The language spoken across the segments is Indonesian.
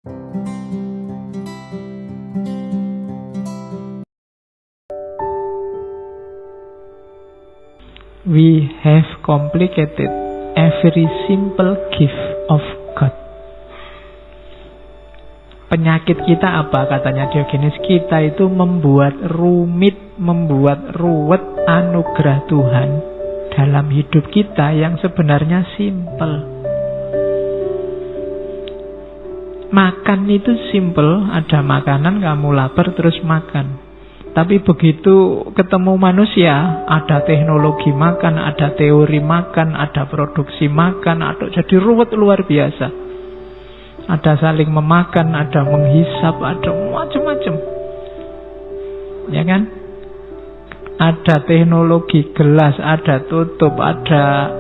We have complicated every simple gift of God. Penyakit kita apa katanya Diogenes? Kita itu membuat rumit, membuat ruwet anugerah Tuhan dalam hidup kita yang sebenarnya simple. Makan itu simple, ada makanan kamu lapar terus makan. Tapi begitu ketemu manusia, ada teknologi makan, ada teori makan, ada produksi makan, ada jadi ruwet luar biasa. Ada saling memakan, ada menghisap, ada macam-macam. Ya kan? Ada teknologi gelas, ada tutup, ada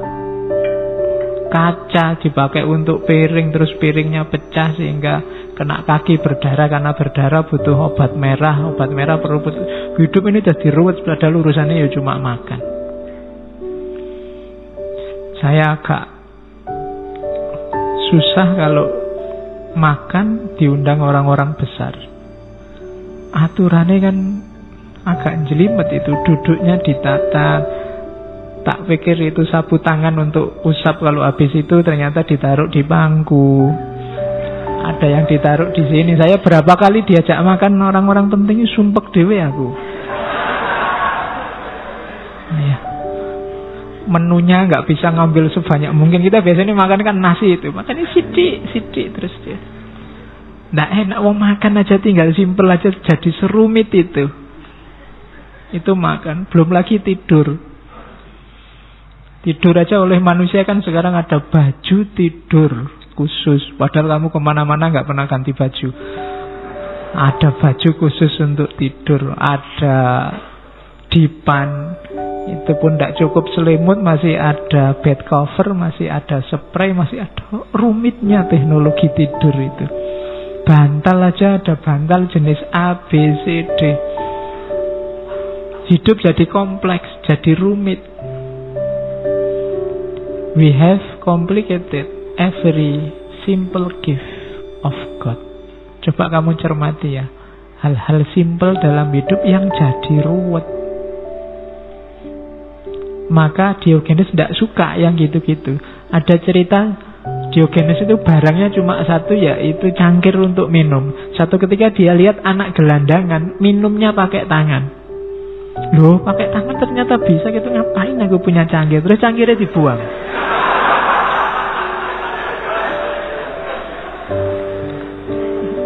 kaca dipakai untuk piring, terus piringnya pecah sehingga kena kaki berdarah, karena berdarah butuh obat merah perlu hidup ini jadi ruwet padahal urusannya ya cuma makan. Saya agak susah kalau makan diundang orang-orang besar. Aturannya kan agak jelimet itu, duduknya ditata. Tak pikir itu sapu tangan untuk usap, kalau habis itu ternyata ditaruh di bangku. Ada yang ditaruh di sini. Saya berapa kali diajak makan orang-orang penting, sumpek dewe aku. Ya. Menunya nggak bisa ngambil sebanyak mungkin. Kita biasanya makan kan nasi itu, makannya sidik terus dia. Nggak enak, mau makan aja tinggal simpel aja jadi serumit itu. Itu makan, belum lagi tidur. Tidur aja oleh manusia kan sekarang ada baju tidur khusus. Padahal kamu kemana-mana gak pernah ganti baju. Ada baju khusus untuk tidur. Ada dipan. Itu pun tidak cukup selimut. Masih ada bed cover. Masih ada spray. Masih ada rumitnya teknologi tidur itu. Bantal aja ada bantal jenis A, B, C, D. Hidup jadi kompleks, jadi rumit. We have complicated every simple gift of God. Coba kamu cermati ya, hal-hal simple dalam hidup yang jadi ruwet. Maka Diogenes tidak suka yang gitu-gitu. Ada cerita Diogenes itu barangnya cuma satu, yaitu cangkir untuk minum. Satu ketika dia lihat anak gelandangan minumnya pakai tangan. Loh, pakai tangan ternyata bisa gitu, ngapain aku punya cangkir? Terus cangkirnya dibuang.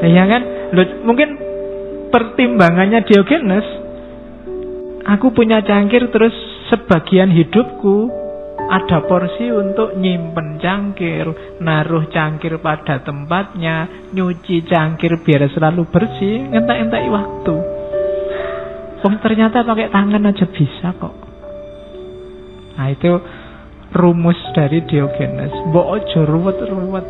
Ya kan? Loh, mungkin pertimbangannya Diogenes, aku punya cangkir terus sebagian hidupku ada porsi untuk nyimpen cangkir, naruh cangkir pada tempatnya, nyuci cangkir biar selalu bersih, ngentak-ngentai waktu. Oh, ternyata pakai tangan aja bisa kok. Nah, itu rumus dari Diogenes. Mbok ojo ruwet-ruwet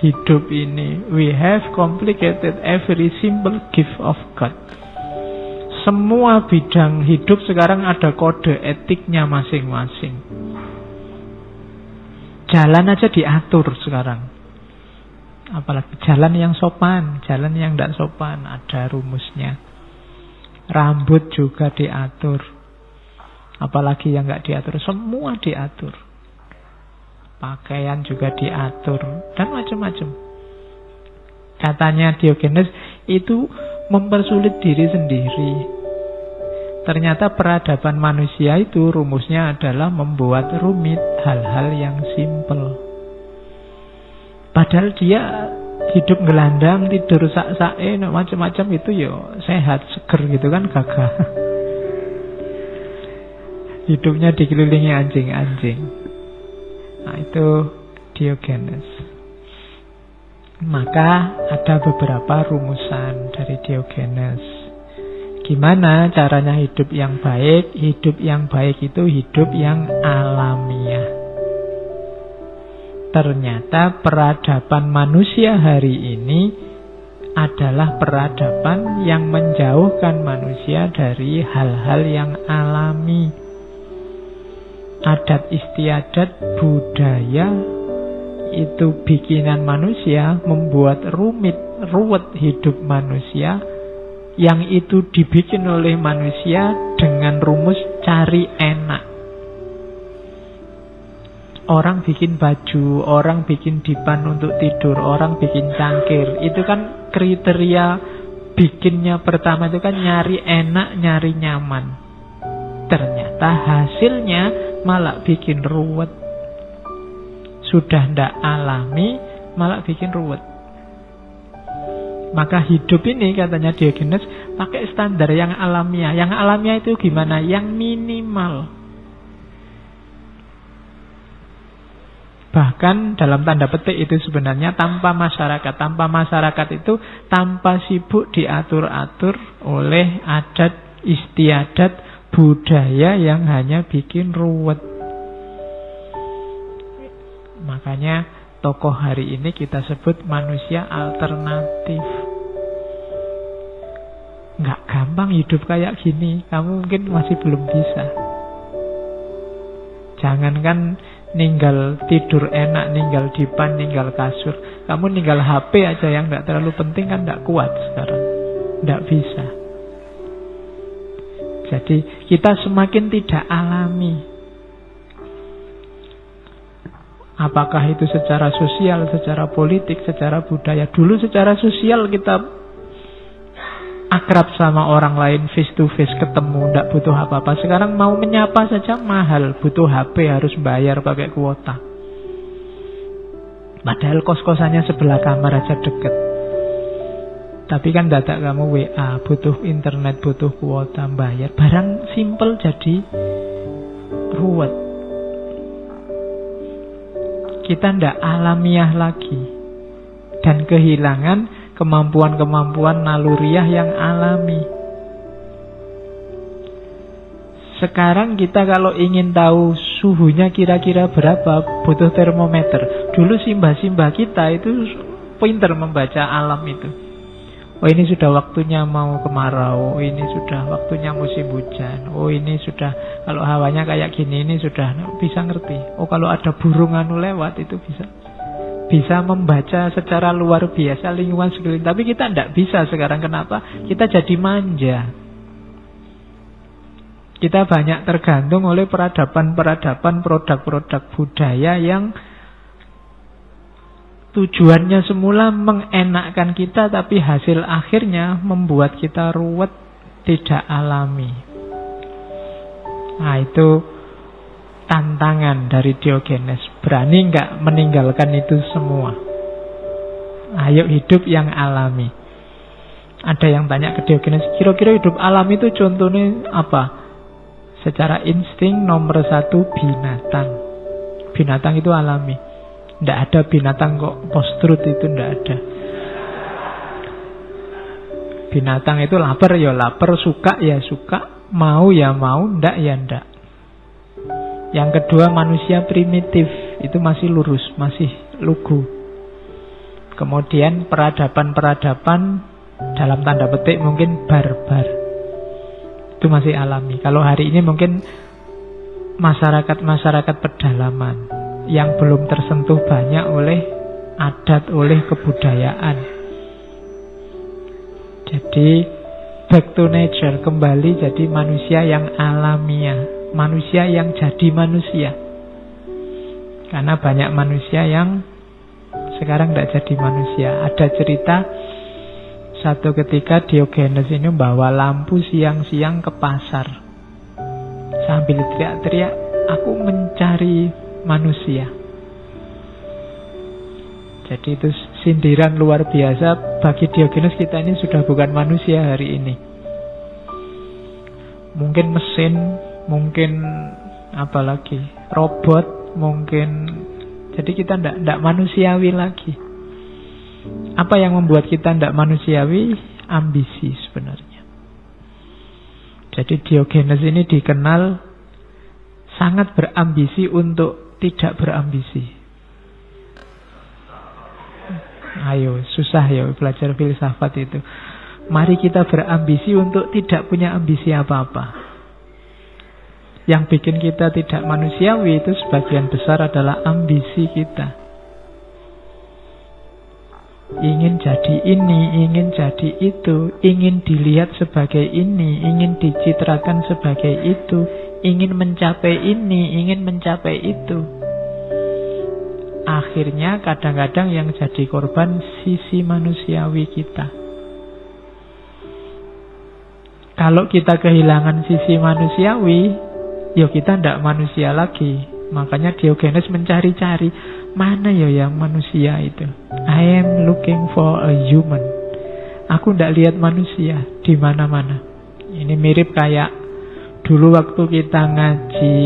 hidup ini. We have complicated every simple gift of God. Semua bidang hidup sekarang ada kode etiknya masing-masing. Jalan aja diatur sekarang. Apalagi jalan yang sopan, jalan yang tidak sopan, ada rumusnya. Rambut juga diatur. Apalagi yang nggak diatur, semua diatur. Pakaian juga diatur dan macam-macam. Katanya Diogenes itu mempersulit diri sendiri. Ternyata peradaban manusia itu rumusnya adalah membuat rumit hal-hal yang simpel. Padahal dia hidup gelandang, tidur sak-sake, macam-macam itu yo sehat, seger gitu kan, gagah. Hidupnya dikelilingi anjing-anjing. Nah, itu Diogenes. Maka ada beberapa rumusan dari Diogenes. Gimana caranya hidup yang baik? Hidup yang baik itu hidup yang alamiah. Ternyata peradaban manusia hari ini adalah peradaban yang menjauhkan manusia dari hal-hal yang alami. Adat istiadat budaya itu bikinan manusia, membuat ruwet hidup manusia, yang itu dibikin oleh manusia dengan rumus cari enak. Orang bikin baju, orang bikin dipan untuk tidur, orang bikin cangkir. Itu kan kriteria bikinnya pertama itu kan nyari enak, nyari nyaman. Ternyata hasilnya malah bikin ruwet. Sudah ndak alami, malah bikin ruwet. Maka hidup ini katanya Diogenes pakai standar yang alamiah. Yang alamiah itu gimana? Yang minimal. Bahkan dalam tanda petik itu sebenarnya tanpa masyarakat. Tanpa masyarakat itu tanpa sibuk diatur-atur oleh adat istiadat budaya yang hanya bikin ruwet. Makanya tokoh hari ini kita sebut manusia alternatif. Nggak gampang hidup kayak gini. Kamu mungkin masih belum bisa. Jangankan ninggal tidur enak, ninggal dipan, ninggal kasur. Kamu ninggal HP aja yang nggak terlalu penting kan nggak kuat sekarang. Nggak bisa. Jadi kita semakin tidak alami. Apakah itu secara sosial, secara politik, secara budaya. Dulu secara sosial kita akrab sama orang lain, face to face, ketemu, tidak butuh apa-apa. Sekarang mau menyapa saja mahal, butuh HP, harus bayar pakai kuota. Padahal kos-kosannya sebelah kamar aja deket. Tapi kan dadak kamu WA, butuh internet, butuh kuota, bayar. Barang simple jadi ruwet. Kita tidak alamiah lagi. Dan kehilangan kemampuan-kemampuan naluriah yang alami. Sekarang kita kalau ingin tahu suhunya kira-kira berapa, butuh termometer. Dulu simbah-simbah kita itu pintar membaca alam itu. Oh ini sudah waktunya mau kemarau, oh ini sudah waktunya musim hujan, oh ini sudah kalau hawanya kayak gini ini sudah bisa ngerti. Oh kalau ada burung anu lewat itu bisa membaca secara luar biasa lingkungan sekeliling. Tapi kita tidak bisa sekarang. Kenapa? Kita jadi manja. Kita banyak tergantung oleh peradaban-peradaban, produk-produk budaya yang tujuannya semula mengenakkan kita, tapi hasil akhirnya membuat kita ruwet, tidak alami. Nah itu tantangan dari Diogenes. Berani nggak meninggalkan itu semua? Ayo hidup yang alami. Ada yang tanya ke Diogenes, kira-kira hidup alami itu contohnya apa? Secara insting nomor 1 binatang. Binatang itu alami. Tidak ada binatang kok post-truth itu tidak ada. Binatang itu lapar ya lapar, suka ya suka, mau ya mau, ndak ya ndak. Yang kedua manusia primitif, itu masih lurus, masih lugu. Kemudian peradaban-peradaban dalam tanda petik mungkin barbar, itu masih alami. Kalau hari ini mungkin masyarakat-masyarakat pedalaman yang belum tersentuh banyak oleh adat, oleh kebudayaan. Jadi back to nature, kembali jadi manusia yang alamiah, manusia yang jadi manusia. Karena banyak manusia yang sekarang tidak jadi manusia. Ada cerita satu ketika Diogenes ini bawa lampu siang-siang ke pasar sambil teriak-teriak, aku mencari manusia. Jadi itu sindiran luar biasa bagi Diogenes. Kita ini sudah bukan manusia hari ini. Mungkin mesin, mungkin apalagi robot, mungkin. Jadi kita tidak manusiawi lagi. Apa yang membuat kita tidak manusiawi? Ambisi sebenarnya. Jadi Diogenes ini dikenal sangat berambisi untuk tidak berambisi. Ayo, susah ya belajar filsafat itu. Mari kita berambisi untuk tidak punya ambisi apa-apa. Yang bikin kita tidak manusiawi itu sebagian besar adalah ambisi kita. Ingin jadi ini, ingin jadi itu, ingin dilihat sebagai ini, ingin dicitrakan sebagai itu, ingin mencapai ini, ingin mencapai itu. Akhirnya kadang-kadang yang jadi korban sisi manusiawi kita. Kalau kita kehilangan sisi manusiawi, ya kita tidak manusia lagi. Makanya Diogenes mencari-cari, mana ya yang manusia itu? I am looking for a human. Aku tidak lihat manusia di mana-mana. Ini mirip kayak dulu waktu kita ngaji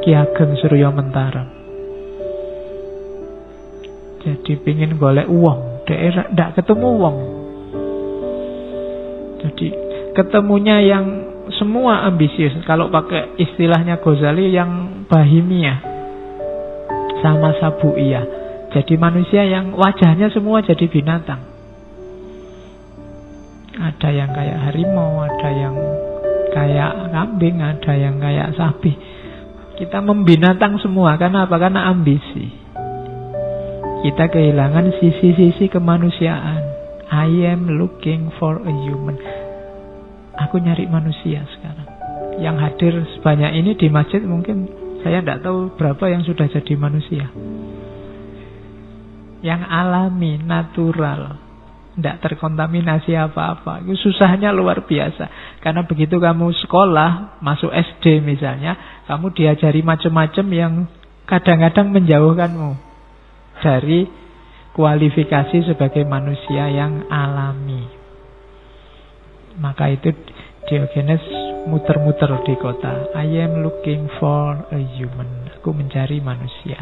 Ki Ageng Suryo Mentara. Jadi pingin golek uang, daerah tidak ketemu uang. Jadi ketemunya yang semua ambisius. Kalau pakai istilahnya Ghazali yang bahimiyah sama sabuiyah. Jadi manusia yang wajahnya semua jadi binatang. Ada yang kayak harimau, ada yang kayak kambing, ada yang kayak sapi. Kita membinatang semua. Karena apa? Karena ambisi. Kita kehilangan sisi-sisi kemanusiaan. I am looking for a human. Aku nyari manusia sekarang. Yang hadir sebanyak ini di masjid mungkin saya tidak tahu berapa yang sudah jadi manusia. Yang alami, natural, tidak terkontaminasi apa-apa. Itu susahnya luar biasa. Karena begitu kamu sekolah, masuk SD misalnya, kamu diajari macam-macam yang kadang-kadang menjauhkanmu dari kualifikasi sebagai manusia yang alami. Maka itu Diogenes muter-muter di kota. I am looking for a human. Aku mencari manusia.